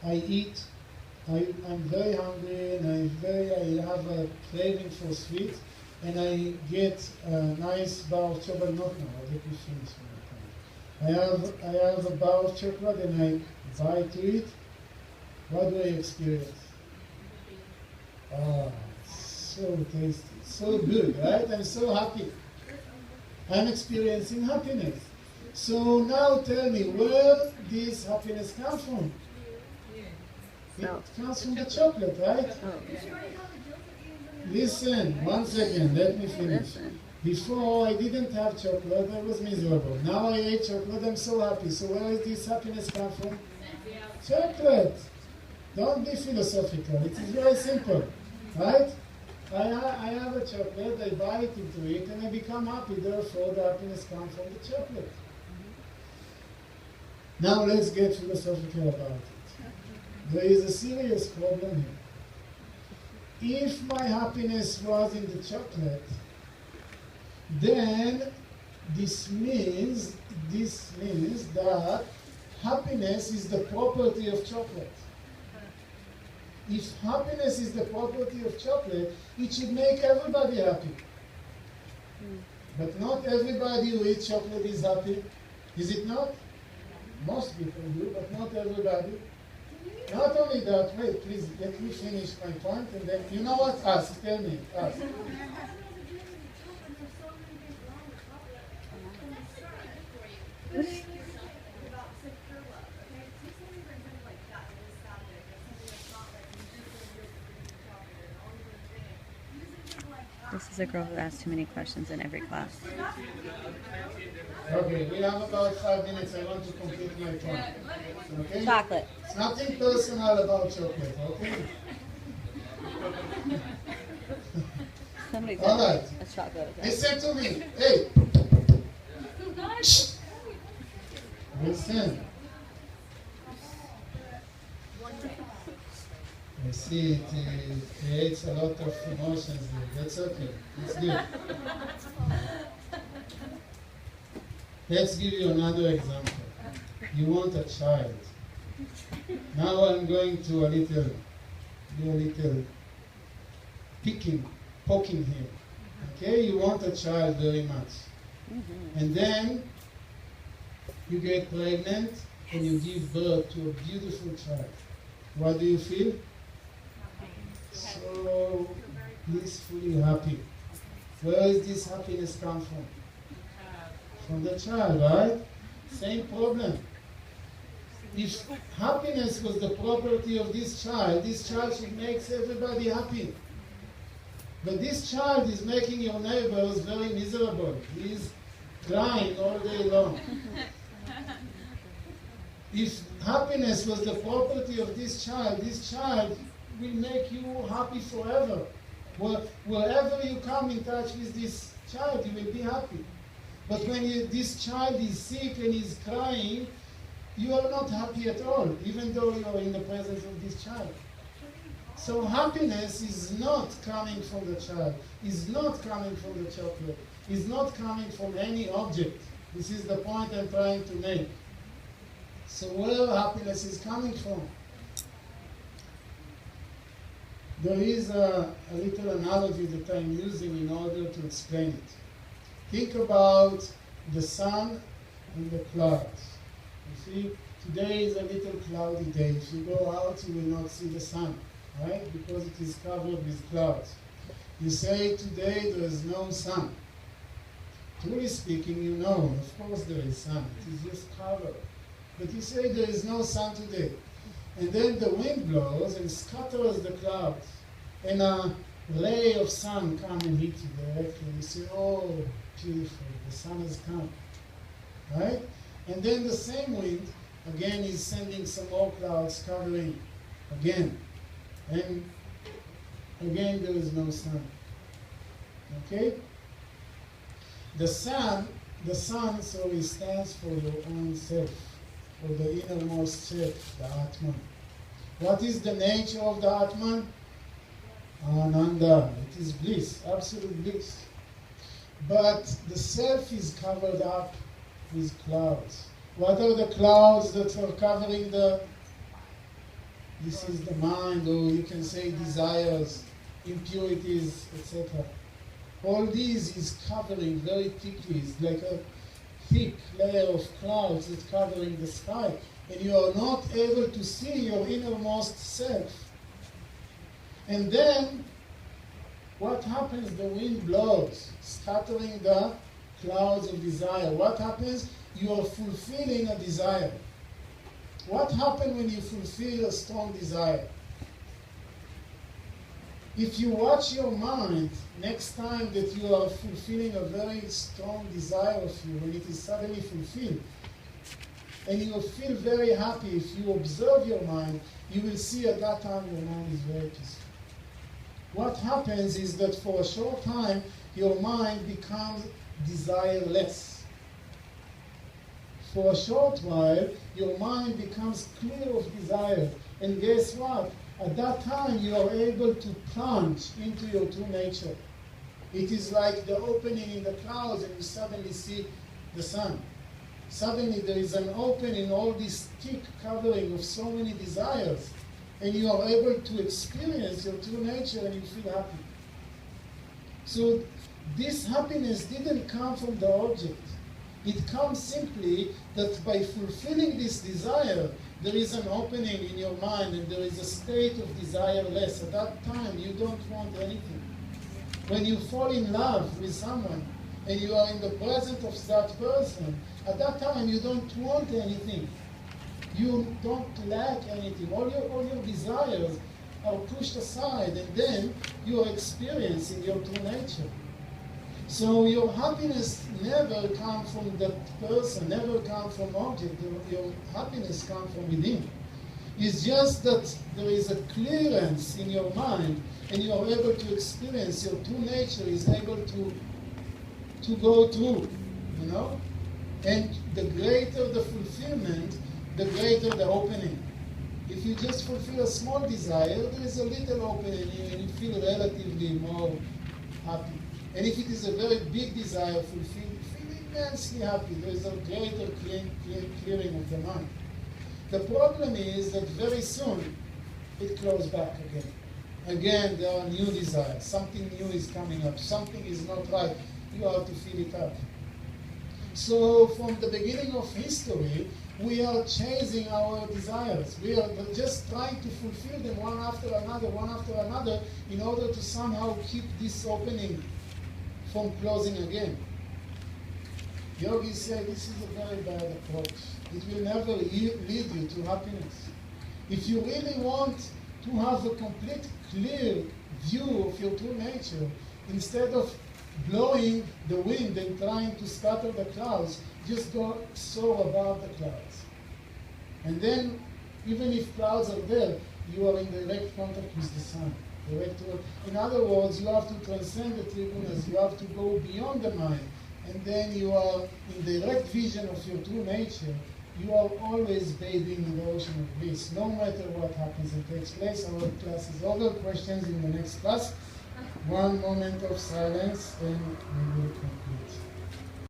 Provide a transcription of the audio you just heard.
I eat, I'm very hungry and I have a craving for sweet, and I get a nice bar of chocolate, not now, I'll let me finish my point. I have a bar of chocolate and I bite to it. What do I experience? Ah, so tasty, so good, right? I'm so happy. I'm experiencing happiness. So now tell me, where this happiness come from? It comes from the chocolate, right? Listen, one second, let me finish. Before I didn't have chocolate, I was miserable. Now I ate chocolate, I'm so happy. So where is this happiness come from? Chocolate. Don't be philosophical. It is very simple, right? I have a chocolate, I bite into it, and I become happy. Therefore, the happiness comes from the chocolate. Now let's get philosophical about it. There is a serious problem here. If my happiness was in the chocolate, then this means that happiness is the property of chocolate. If happiness is the property of chocolate, it should make everybody happy. But not everybody who eats chocolate is happy. Is it not? Most people do, but not everybody. Not only that, wait, please let me finish my point, and then, you know what? Ask, tell me, ask. This is a girl who asks too many questions in every class. Okay, we have about 5 minutes. I want to complete my point. Okay? Chocolate. It's nothing personal about chocolate, okay? Somebody said All right. it's chocolate. Okay? Listen to me. Hey. Shh. Listen. I see it creates a lot of emotions here. That's okay. It's good. Let's give you another example. You want a child. Now I'm going to do a little poking here. Okay, you want a child very much. And then you get pregnant and you give birth to a beautiful child. What do you feel? So blissfully happy. Where is this happiness come from? From the child, right? Same problem. If happiness was the property of this child should make everybody happy. But this child is making your neighbors very miserable. He is crying all day long. If happiness was the property of this child will make you happy forever. Wherever you come in touch with this child, you will be happy. But when this child is sick and is crying, you are not happy at all, even though you are in the presence of this child. So happiness is not coming from the child, is not coming from the chocolate, is not coming from any object. This is the point I'm trying to make. So where happiness is coming from? There is a little analogy that I'm using in order to explain it. Think about the sun and the clouds. You see, today is a little cloudy day. If you go out, you will not see the sun, right? Because it is covered with clouds. You say today there is no sun. Truly speaking, you know, of course there is sun. It is just covered. But you say there is no sun today. And then the wind blows and scatters the clouds. And a ray of sun comes and hits you directly. And you say, oh, beautiful, the sun has come. Right? And then the same wind, again, is sending some more clouds covering again. And again, there is no sun. Okay? The sun, sorry, stands for your own self, for the innermost self, the Atman. What is the nature of the Atman? Ananda. It is bliss, absolute bliss. But the self is covered up with clouds. What are the clouds that are covering the This is the mind, or you can say desires, impurities, etc. All these is covering very thickly. It's like a thick layer of clouds that's covering the sky. And you are not able to see your innermost self. And then, what happens? The wind blows, scattering the clouds of desire. What happens? You are fulfilling a desire. What happens when you fulfill a strong desire? If you watch your mind, next time that you are fulfilling a very strong desire of you, when it is suddenly fulfilled, and you will feel very happy, if you observe your mind, you will see at that time your mind is very peaceful. What happens is that for a short time, your mind becomes desireless. For a short while, your mind becomes clear of desire. And guess what? At that time, you are able to plunge into your true nature. It is like the opening in the clouds and you suddenly see the sun. Suddenly there is an opening in all this thick covering of so many desires. And you are able to experience your true nature and you feel happy. So this happiness didn't come from the object. It comes simply that by fulfilling this desire, there is an opening in your mind and there is a state of desireless. At that time, you don't want anything. When you fall in love with someone and you are in the presence of that person, at that time, you don't want anything. You don't lack anything. All your desires are pushed aside, and then you are experiencing your true nature. So your happiness never comes from that person, never comes from object. Your happiness comes from within. It's just that there is a clearance in your mind, and you are able to experience your true nature is able to go through, you know? And the greater the fulfillment, the greater the opening. If you just fulfill a small desire, there is a little opening and you feel relatively more happy. And if it is a very big desire, feel immensely happy. There is a greater clearing of the mind. The problem is that very soon it closes back again. Again, there are new desires. Something new is coming up. Something is not right. You have to fill it up. So from the beginning of history, we are chasing our desires. We are just trying to fulfill them one after another, in order to somehow keep this opening from closing again. Yogis say this is a very bad approach. It will never lead you to happiness. If you really want to have a complete, clear view of your true nature, instead of blowing the wind and trying to scatter the clouds, just go soar above the clouds. And then, even if clouds are there, you are in direct contact with the sun. In other words, you have to transcend the trigunas, you have to go beyond the mind, and then you are in direct vision of your true nature. You are always bathing in the ocean of bliss, no matter what happens and takes place. Our class is over. Questions in the next class. One moment of silence, and we will conclude.